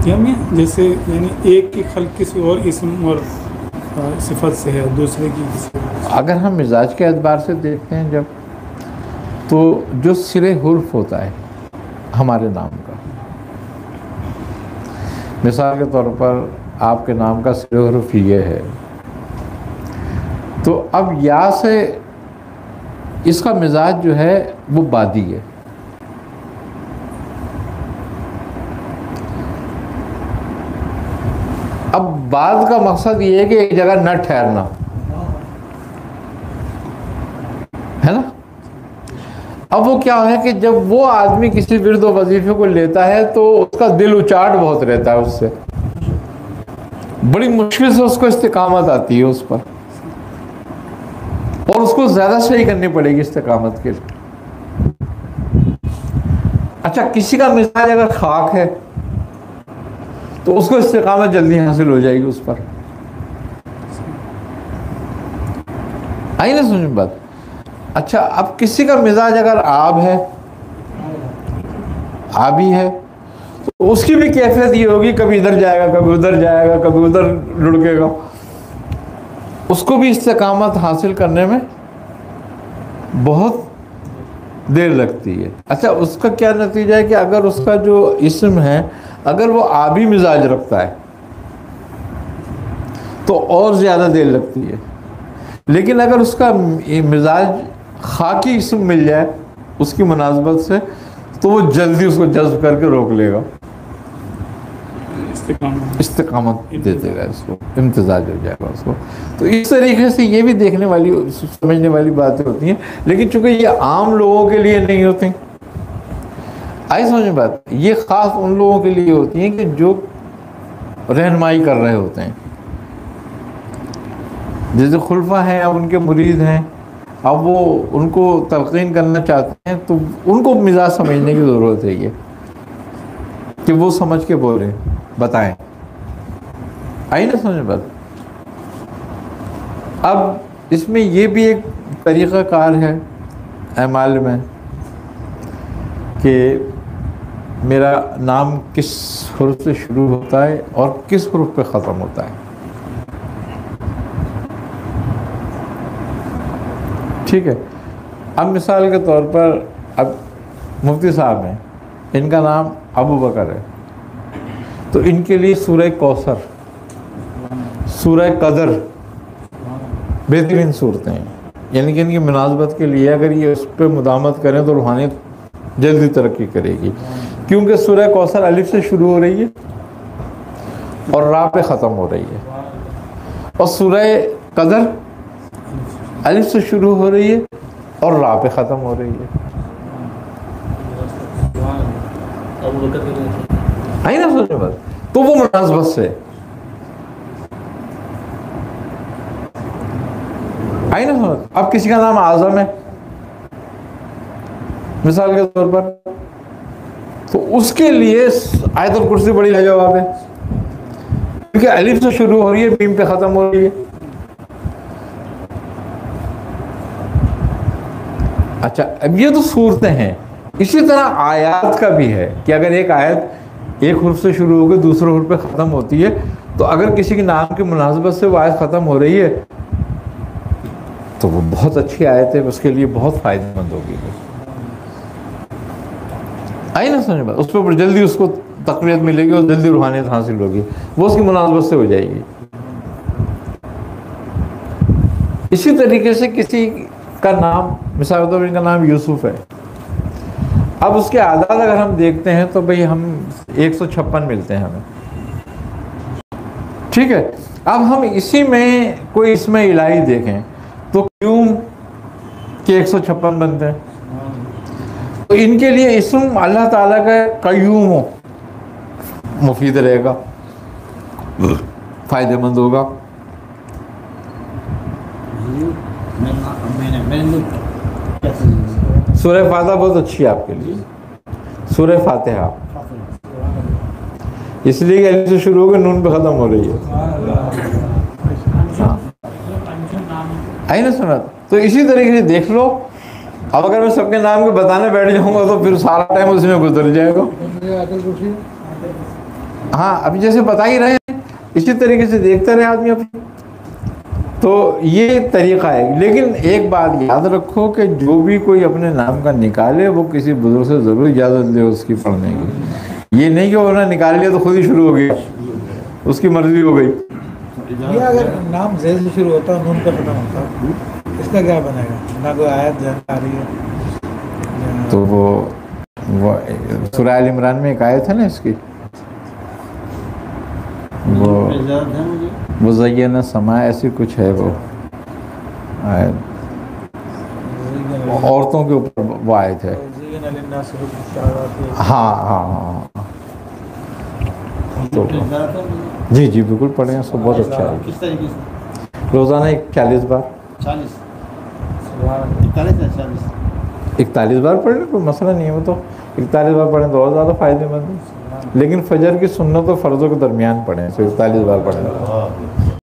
کیا میں جیسے یعنی ایک کی خلق کسی اور اسم اور صفت سے ہے، دوسرے کی کسی اور؟ اگر ہم مزاج کے اعتبار سے دیکھتے ہیں جب، تو جو سرے حرف ہوتا ہے ہمارے نام کا، مثال کے طور پر آپ کے نام کا سرے حرف یہ ہے، تو اب یا سے اس کا مزاج جو ہے وہ بادی ہے. اب بعد کا مقصد یہ ہے کہ ایک جگہ نہ ٹھہرنا ہے نا. اب وہ کیا ہے کہ جب وہ آدمی کسی ورد و وظیفے کو لیتا ہے تو اس کا دل اچاٹ بہت رہتا ہے، اس سے بڑی مشکل سے اس کو استقامت آتی ہے اس پر، اور اس کو زیادہ صحیح کرنی پڑے گی استقامت کے لیے. اچھا، کسی کا مزاج اگر خاک ہے تو اس کو استقامت جلدی حاصل ہو جائے گی اس پر. آئی نا سمجھ بات. اچھا، اب کسی کا مزاج اگر آب ہے، آبی ہے، تو اس کی بھی کیفیت یہ ہوگی، کبھی ادھر جائے گا، کبھی ادھر جائے گا، کبھی ادھر لڑکے گا. اس کو بھی استقامت حاصل کرنے میں بہت دیر لگتی ہے. اچھا، اس کا کیا نتیجہ ہے کہ اگر اس کا جو اسم ہے اگر وہ آبی مزاج رکھتا ہے تو اور زیادہ دیر لگتی ہے، لیکن اگر اس کا مزاج خاکی اسم مل جائے اس کی مناسبت سے تو وہ جلدی اس کو جذب کر کے روک لے گا، استقامت دے دے گا، اس کو امتزاج ہو جائے گا اس کو. تو اس طریقے سے یہ بھی دیکھنے والی سمجھنے والی باتیں ہوتی ہیں، لیکن چونکہ یہ عام لوگوں کے لیے نہیں ہوتی. آئی سمجھ بات. یہ خاص ان لوگوں کے لیے ہوتی ہیں کہ جو رہنمائی کر رہے ہوتے ہیں، جیسے خلفاء ہیں، اب ان کے مرید ہیں، اب وہ ان کو تلقین کرنا چاہتے ہیں، تو ان کو مزاج سمجھنے کی ضرورت ہے یہ کہ وہ سمجھ کے بولیں، بتائیں. آئی نا سمجھ بات. اب اس میں یہ بھی ایک طریقہ کار ہے اعمال میں کہ میرا نام کس حرف سے شروع ہوتا ہے اور کس حرف پہ ختم ہوتا ہے. ٹھیک ہے. اب مثال کے طور پر اب مفتی صاحب ہیں، ان کا نام ابو بکر ہے، تو ان کے لیے سورہ کوثر، سورہ قدر بہترین صورتیں ہیں. یعنی کہ ان کی مناسبت کے لیے اگر یہ اس پہ مدامت کریں تو روحانیت جلدی ترقی کرے گی، کیونکہ سورہ کوثر الف سے شروع ہو رہی ہے اور را پہ ختم ہو رہی ہے، اور سورہ قدر الف سے شروع ہو رہی ہے اور را پہ ختم ہو رہی ہے. آئی نا سوچنے بات. تو وہ مناسبت سے آئی نا سمجھ. اب کسی کا نام اعظم ہے مثال کے طور پر، تو اس کے لیے آیت الکرسی بڑی لاجواب ہے، کیونکہ الف سے شروع ہو رہی ہے، میم پہ ختم ہو رہی ہے. اچھا، اب یہ تو صورتیں ہیں. اسی طرح آیات کا بھی ہے کہ اگر ایک آیت ایک حرف سے شروع ہو کے دوسرے حرف پہ ختم ہوتی ہے، تو اگر کسی کے نام کی مناسبت سے وہ آیت ختم ہو رہی ہے تو وہ بہت اچھی آیت ہے، اس کے لیے بہت فائدہ مند ہوگی. آئی نا سمجھ بات. اس پہ جلدی اس کو تقویت ملے گی اور جلدی روحانیت حاصل ہوگی، وہ اس کی مناسبت سے ہو جائے گی. اسی طریقے سے کسی کا نام مثال کے طور پر ان کا نام یوسف ہے، اب اس کے اعداد اگر ہم دیکھتے ہیں تو بھئی ہم 156 ملتے ہیں ہمیں. ٹھیک ہے. اب ہم اسی میں کوئی اسم الہی دیکھیں تو قیوم کے 156 بنتے ہیں. تو ان کے لیے اسم اللہ تعالیٰ کا قیوم ہو مفید رہے گا، فائدہ مند ہوگا. سورہ فاتحہ بہت اچھی ہے آپ کے لیے، سورہ فاتحہ، اس لیے کہ الف سے شروع ہو کے نون پہ ختم ہو رہی ہے. آئی نا سنا. تو اسی طریقے سے دیکھ لو. اب اگر میں سب کے نام کو بتانے بیٹھ جاؤں گا تو پھر سارا ٹائم اس میں گزر جائے گا. ہاں ابھی جیسے بتا ہی رہے ہیں اسی طریقے سے دیکھتا رہے آدمی اپنے. تو یہ طریقہ ہے. لیکن ایک بات یاد رکھو کہ جو بھی کوئی اپنے نام کا نکالے وہ کسی بزرگ سے ضرور اجازت لے اس کی پڑھنے کی. یہ نہیں کہ انہوں نے نکال لیا تو خود ہی شروع ہو گئی, اس کی مرضی ہو گئی. یہ اگر نام زیر سے شروع ہوتا نون کا ختم ہوتا اس کا کیا بنے گا؟ نہ کوئی آیت ذہن آ رہی ہے. تو وہ سورہ آل عمران میں ایک آیت ہے نا اس کی, وہ زین سما ایسی کچھ ہے وہ آیت, عورتوں کے اوپر وہ آیت ہے. ہاں ہاں ہاں تو جی جی بالکل پڑھیں, اس کو بہت اچھا ہے. کس طریقے سے؟ روزانہ 41 بار 41 بار پڑھ لیں, کوئی مسئلہ نہیں ہے. وہ تو 41 بار پڑھیں تو اور زیادہ فائدے مند ہے. لیکن فجر کی سنت و فرضوں کے درمیان پڑھیں, 41 بار پڑھیں.